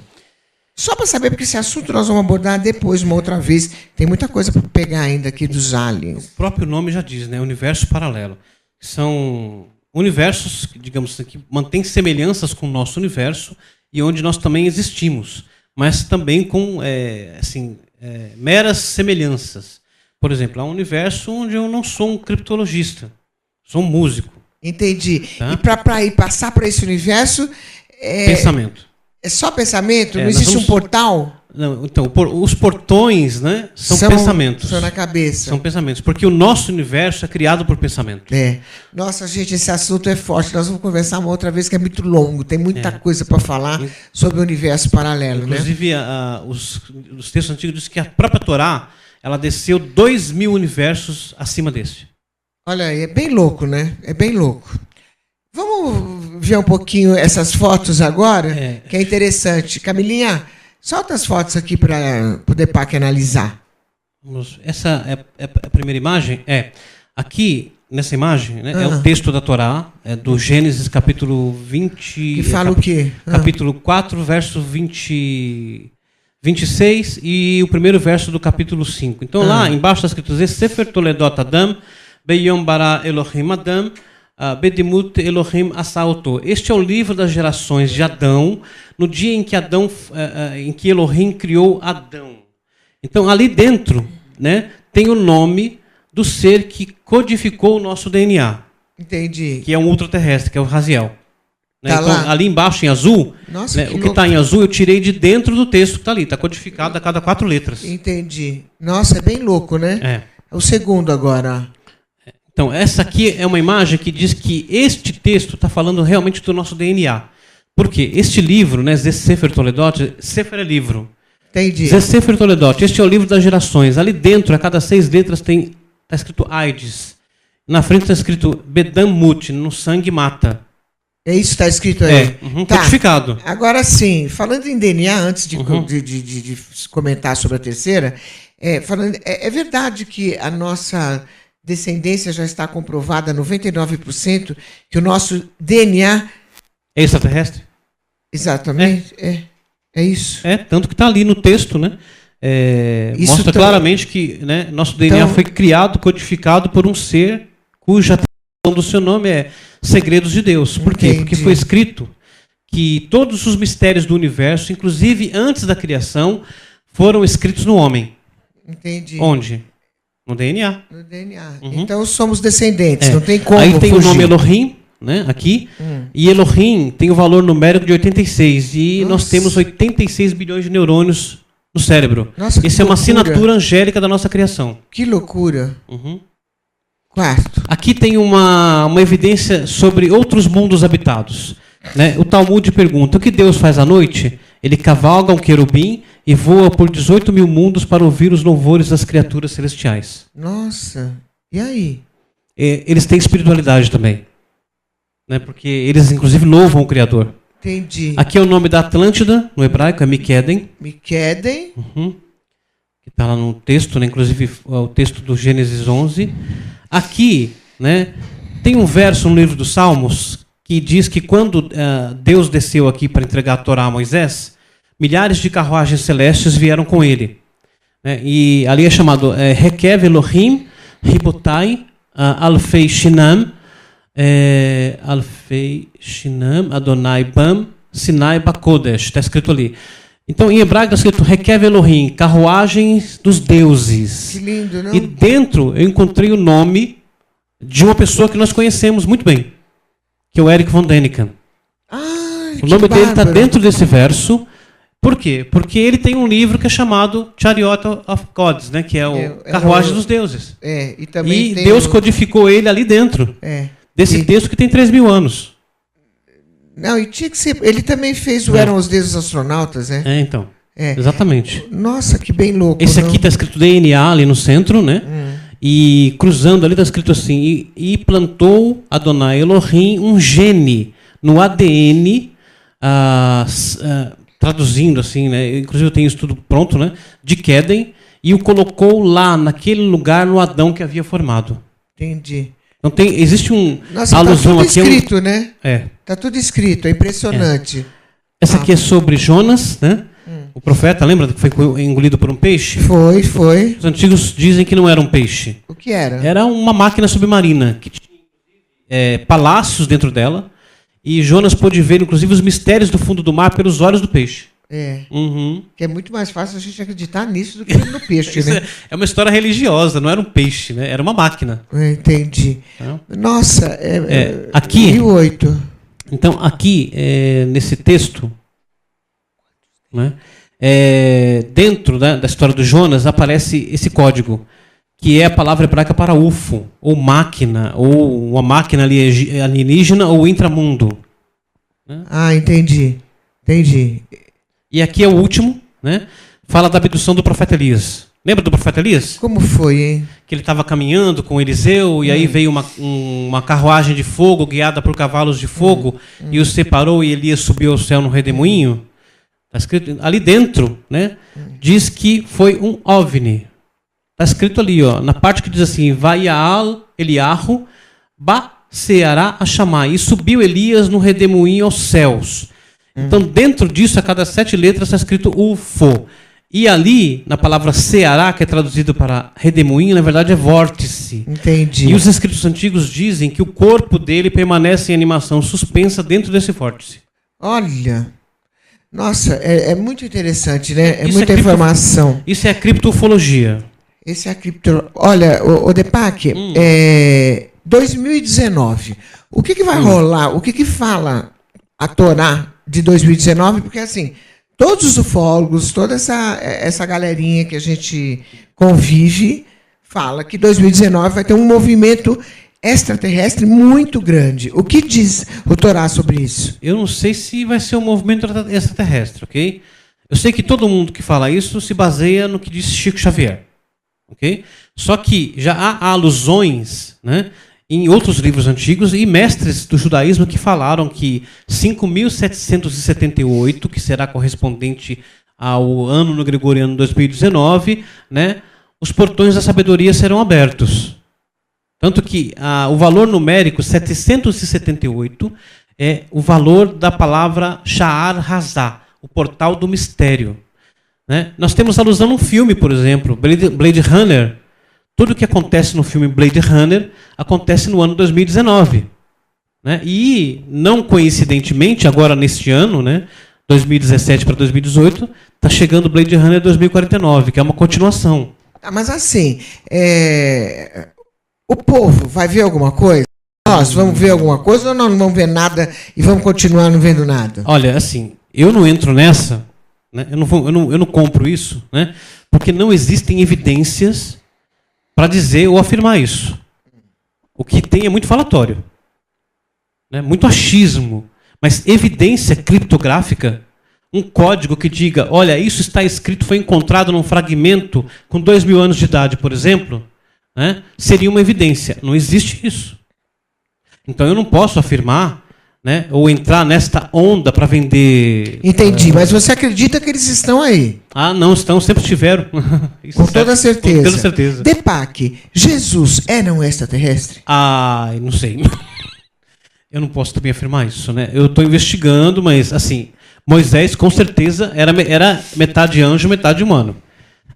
Só para saber, porque esse assunto nós vamos abordar depois, uma outra vez. Tem muita coisa para pegar ainda aqui dos aliens. O próprio nome já diz, né? Universo paralelo. São universos, digamos assim, que mantêm semelhanças com o nosso universo, e onde nós também existimos, mas também com meras semelhanças. Por exemplo, há um universo onde eu não sou um criptologista, sou um músico. Entendi. Tá? E para passar para esse universo... pensamento. É só pensamento? Não existe um portal? Não, então, os portões, né, são pensamentos. São na cabeça. São pensamentos, porque o nosso universo é criado por pensamento. Nossa, gente, esse assunto é forte. Nós vamos conversar uma outra vez, que é muito longo. Tem muita coisa para falar sobre o universo paralelo. Inclusive, né? Os textos antigos dizem que a própria Torá, ela desceu 2.000 universos acima desse. Olha aí, é bem louco, né? É bem louco. Vamos ver um pouquinho essas fotos agora, que é interessante. Camilinha, solta as fotos aqui para o Deepak analisar. Essa é a primeira imagem? Aqui, nessa imagem, né, é o texto da Torá, do Gênesis, capítulo 20... Que fala o quê? Capítulo 4, verso 26 e o primeiro verso do capítulo 5. Então, lá embaixo está escrito: Sefer Toledot Adam, Beyom bara Elohim Adam, Bedimut Elohim Asauto. Este é o livro das gerações de Adão, no dia em que Elohim criou Adão. Então, ali dentro, né, tem o nome do ser que codificou o nosso DNA. Entendi. Que é um ultraterrestre, que é o Raziel. Né? Tá Então, lá. ali embaixo, em azul, Nossa, né, que o que louco. está em azul eu tirei de dentro do texto que está ali. Está codificado a cada 4 letras. Entendi. Nossa, é bem louco, né? É. O segundo agora. Então, essa aqui é uma imagem que diz que este texto está falando realmente do nosso DNA. Por quê? Este livro, né, Ze Sefer Toledot, Sefer é livro. Entendi. Ze Sefer Toledot, este é o livro das gerações. Ali dentro, a cada 6 letras, está escrito AIDS. Na frente está escrito Bedam Mut, no sangue mata. É isso que está escrito aí? Tá. Codificado. Agora sim, falando em DNA, antes de Uhum. de comentar sobre a terceira, é verdade que a nossa descendência já está comprovada 99% que o nosso DNA, É extraterrestre? exatamente, é isso. É, tanto que está ali no texto, né? Isso Mostra tá- claramente que, né, nosso DNA Então- foi criado, codificado por um ser cuja tradução do seu nome é Segredos de Deus. Por quê? Entendi. Porque foi escrito que todos os mistérios do universo, inclusive antes da criação, foram escritos no homem. Entendi. Onde? No DNA. No DNA. Uhum. Então somos descendentes, É. não tem como Aí tem fugir. o nome Elohim, né, aqui, e Elohim tem o valor numérico de 86, e nós Nossa. temos 86 bilhões de neurônios no cérebro. Nossa, que Isso é uma loucura. assinatura angélica da nossa criação. Que loucura. Uhum. Quarto. Aqui tem uma evidência sobre outros mundos habitados. Né? O Talmud pergunta: o que Deus faz à noite? Ele cavalga um querubim e voa por 18 mil mundos para ouvir os louvores das criaturas celestiais. Nossa. E aí? Eles têm espiritualidade também. Né? Porque eles, inclusive, louvam o Criador. Entendi. Aqui é o nome da Atlântida, no hebraico, é Miqueden. Miqueden. Que está lá no texto, né? Inclusive o texto do Gênesis 11. Aqui, né, tem um verso no livro dos Salmos que diz que quando Deus desceu aqui para entregar a Torá a Moisés, milhares de carruagens celestes vieram com ele. Né? E ali é chamado Rekev Elohim Ribotai Alfei Shinam Adonai Bam Sinai Bakodesh. Está escrito ali. Então, em hebraico está escrito Rekev Elohim, carruagens dos deuses. Que lindo, não? E dentro eu encontrei o nome de uma pessoa que nós conhecemos muito bem, que é o Eric von Däniken. Ai, O nome dele está bárbaro. dentro desse verso. Por quê? Porque ele tem um livro que é chamado Chariot of Gods, né? Que é o Carruagem dos Deuses. E também E tem Deus codificou ele ali dentro desse E- texto que tem 3.000 anos. Não, e tinha que ser. Ele também fez o Eram os Deuses Astronautas, né? Então. É. Exatamente. Nossa, que bem louco. Esse não? aqui está escrito DNA ali no centro, né? E cruzando ali está escrito assim: e plantou Adonai Elohim um gene no ADN, traduzindo assim, né? Inclusive eu tenho isso tudo pronto, né? De Queden, e o colocou lá, naquele lugar, no Adão que havia formado. Entendi. Então existe um Nossa, alusão tá tudo aqui. escrito, né? É. Tá tudo escrito, é impressionante. Essa aqui é sobre Jonas, né? O profeta, lembra que foi engolido por um peixe? Foi, foi. Os antigos dizem que não era um peixe. O que era? Era uma máquina submarina que tinha palácios dentro dela, e Jonas pôde ver, inclusive, os mistérios do fundo do mar pelos olhos do peixe. Que é muito mais fácil a gente acreditar nisso do que no peixe, Isso né? é uma história religiosa, não era um peixe, né? Era uma máquina. Entendi. Nossa, aqui. E o 8? Então, aqui, nesse texto, né, dentro da história do Jonas, aparece esse código, que é a palavra hebraica para UFO, ou máquina, ou uma máquina alienígena, ou intramundo. Ah, entendi. Entendi. E aqui é o último, né? Fala da abdução do profeta Elias. Lembra do profeta Elias? Como foi, hein? Que ele estava caminhando com Eliseu, e aí veio uma carruagem de fogo guiada por cavalos de fogo, e os separou, e Elias subiu ao céu no redemoinho. Está escrito ali dentro, né? Diz que foi um OVNI. Está escrito ali, ó, na parte que diz assim: Vaial Eliahu ba seará a chamar. E subiu Elias no redemoinho aos céus. Então, dentro disso, a cada 7 letras está escrito UFO. E ali, na palavra Ceará, que é traduzido para redemoinho, na verdade é vórtice. Entendi. E os escritos antigos dizem que o corpo dele permanece em animação suspensa dentro desse vórtice. Olha, nossa, é muito interessante, né? É Isso muita é informação. Isso é a criptofologia. Esse é a cripto... Olha, o Depac, 2019, o que vai rolar? O que fala a Torá de 2019? Porque, assim, todos os ufólogos, toda essa galerinha que a gente convive, fala que 2019 vai ter um movimento extraterrestre muito grande. O que diz o Torá sobre isso? Eu não sei se vai ser um movimento extraterrestre, ok? Eu sei que todo mundo que fala isso se baseia no que disse Chico Xavier, ok? Só que já há alusões, né, em outros livros antigos e mestres do judaísmo que falaram que 5.778, que será correspondente ao ano no gregoriano 2019, né, os portões da sabedoria serão abertos. Tanto que o valor numérico 778 é o valor da palavra Sha'ar Hazá, o portal do mistério. Né? Nós temos alusão no filme, por exemplo, Blade Runner. Tudo o que acontece no filme Blade Runner acontece no ano 2019. Né? E, não coincidentemente, agora neste ano, né, 2017 para 2018, está chegando Blade Runner 2049, que é uma continuação. Mas assim, o povo vai ver alguma coisa? Nós vamos ver alguma coisa ou não vamos ver nada e vamos continuar não vendo nada? Olha, assim, eu não entro nessa, né, eu não compro isso, né, porque não existem evidências para dizer ou afirmar isso. O que tem é muito falatório, né, muito achismo, mas evidência criptográfica, um código que diga, olha, isso está escrito, foi encontrado num fragmento com 2000 anos de idade, por exemplo, né, seria uma evidência. Não existe isso. Então eu não posso afirmar, né, ou entrar nesta onda para vender... Entendi, mas você acredita que eles estão aí? Ah, não, estão, sempre estiveram. Com toda certeza. Com toda certeza. Depac, Jesus era um extraterrestre? Ah, não sei. Eu não posso também afirmar isso, né? Eu estou investigando, mas assim, Moisés com certeza era metade anjo, metade humano.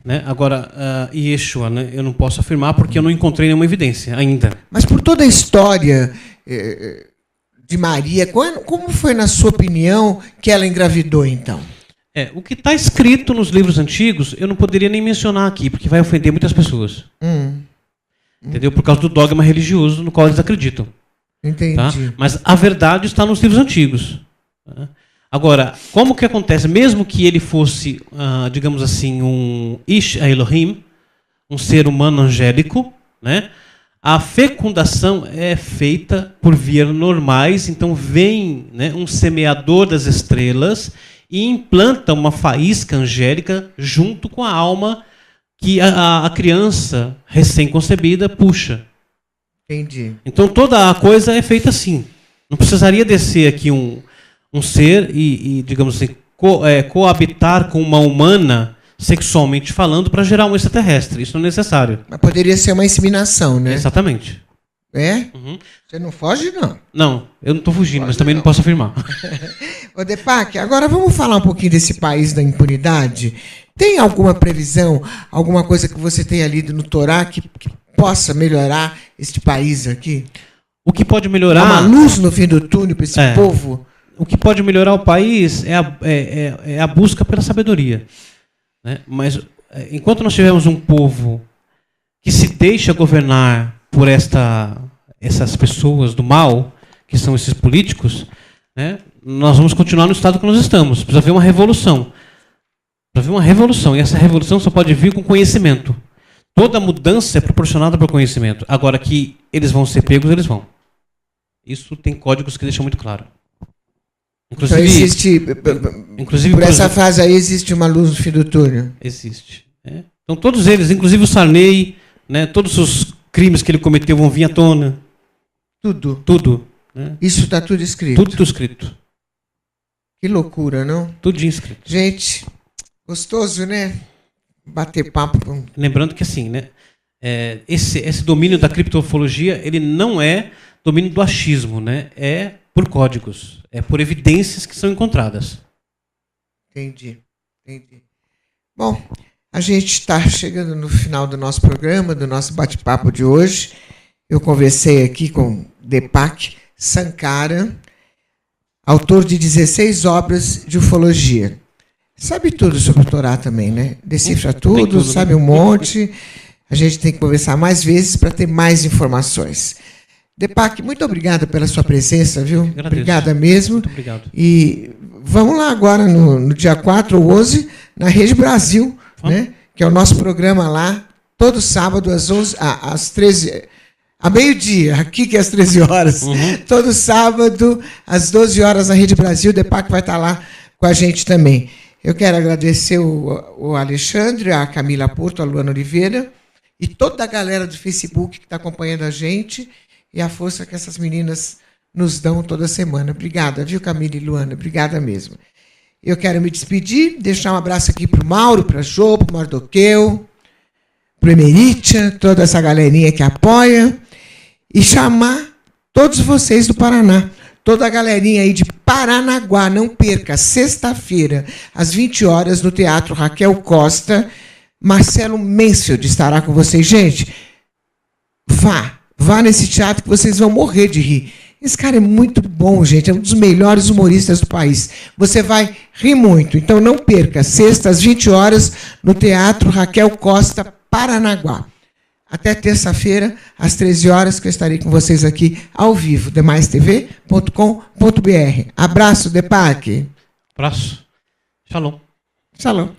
Né? Agora, Yeshua, né? Eu não posso afirmar porque eu não encontrei nenhuma evidência ainda. Mas por toda a história de Maria, como foi, na sua opinião, que ela engravidou, então? O que está escrito nos livros antigos, eu não poderia nem mencionar aqui, porque vai ofender muitas pessoas. Entendeu? Por causa do dogma religioso no qual eles acreditam. Entendi. Tá? Mas a verdade está nos livros antigos. Tá? Agora, como que acontece? Mesmo que ele fosse, digamos assim, um Ish Elohim, um ser humano angélico, né? A fecundação é feita por vias normais, então vem, né, um semeador das estrelas e implanta uma faísca angélica junto com a alma que a criança recém-concebida puxa. Entendi. Então toda a coisa é feita assim. Não precisaria descer aqui um ser e digamos assim, coabitar com uma humana sexualmente falando para gerar um extraterrestre. Isso não é necessário. Mas poderia ser uma inseminação, né? Exatamente. É? Uhum. Você não foge, não? Não, eu não estou fugindo, Foge mas também não. não posso afirmar. Ô, Depac, agora vamos falar um pouquinho desse país da impunidade. Tem alguma previsão, alguma coisa que você tem ali no Torá que possa melhorar este país aqui? O que pode melhorar... Há uma luz no fim do túnel para esse povo? O que pode melhorar o país é a busca pela sabedoria. Né? Mas enquanto nós tivermos um povo que se deixa governar por essas pessoas do mal, que são esses políticos, né, nós vamos continuar no estado que nós estamos. Precisa haver uma revolução. Precisa haver uma revolução. E essa revolução só pode vir com conhecimento. Toda mudança é proporcionada por conhecimento. Agora que eles vão ser pegos, eles vão. Isso tem códigos que deixam muito claro. Inclusive, então existe, por essa fase aí existe uma luz no fim do túnel. Existe. Então todos eles, inclusive o Sarney, né, todos os crimes que ele cometeu vão vir à tona. Tudo. Né? Isso está tudo escrito. Tudo escrito. Que loucura, não? Tudo escrito. Gente, gostoso, né? Bater papo. Lembrando que assim, né, esse domínio da criptofologia, ele não é domínio do achismo, né? É por códigos, é por evidências que são encontradas. Entendi. Bom, a gente está chegando no final do nosso programa, do nosso bate-papo de hoje. Eu conversei aqui com Deepak Sankara, autor de 16 obras de ufologia. Sabe tudo sobre o Torá também, né? Decifra tudo, sabe um monte. A gente tem que conversar mais vezes para ter mais informações. Deepak, muito obrigada pela sua presença, viu? Agradeço. Obrigada mesmo. Muito obrigado. E vamos lá agora, no dia 4 ou 11, na Rede Brasil, né? Que é o nosso programa lá, todo sábado às 13 a meio-dia, aqui que é às 13 horas. Todo sábado, às 12 horas, na Rede Brasil. Deepak vai estar lá com a gente também. Eu quero agradecer o Alexandre, a Camila Porto, a Luana Oliveira e toda a galera do Facebook que está acompanhando a gente e a força que essas meninas nos dão toda semana. Obrigada, viu, Camila e Luana? Obrigada mesmo. Eu quero me despedir, deixar um abraço aqui para o Mauro, para a Jô, para o Mardoqueu, para o Emeritia, toda essa galerinha que apoia e chamar todos vocês do Paraná. Toda a galerinha aí de Paranaguá, não perca, sexta-feira, às 20 horas, no Teatro Raquel Costa, Marcelo Mansfield estará com vocês. Gente, vá nesse teatro que vocês vão morrer de rir. Esse cara é muito bom, gente, é um dos melhores humoristas do país. Você vai rir muito, então não perca, sexta, às 20 horas, no Teatro Raquel Costa, Paranaguá. Até terça-feira, às 13 horas, que eu estarei com vocês aqui ao vivo, demaistv.com.br. Abraço, Deepak. Abraço. Shalom. Shalom.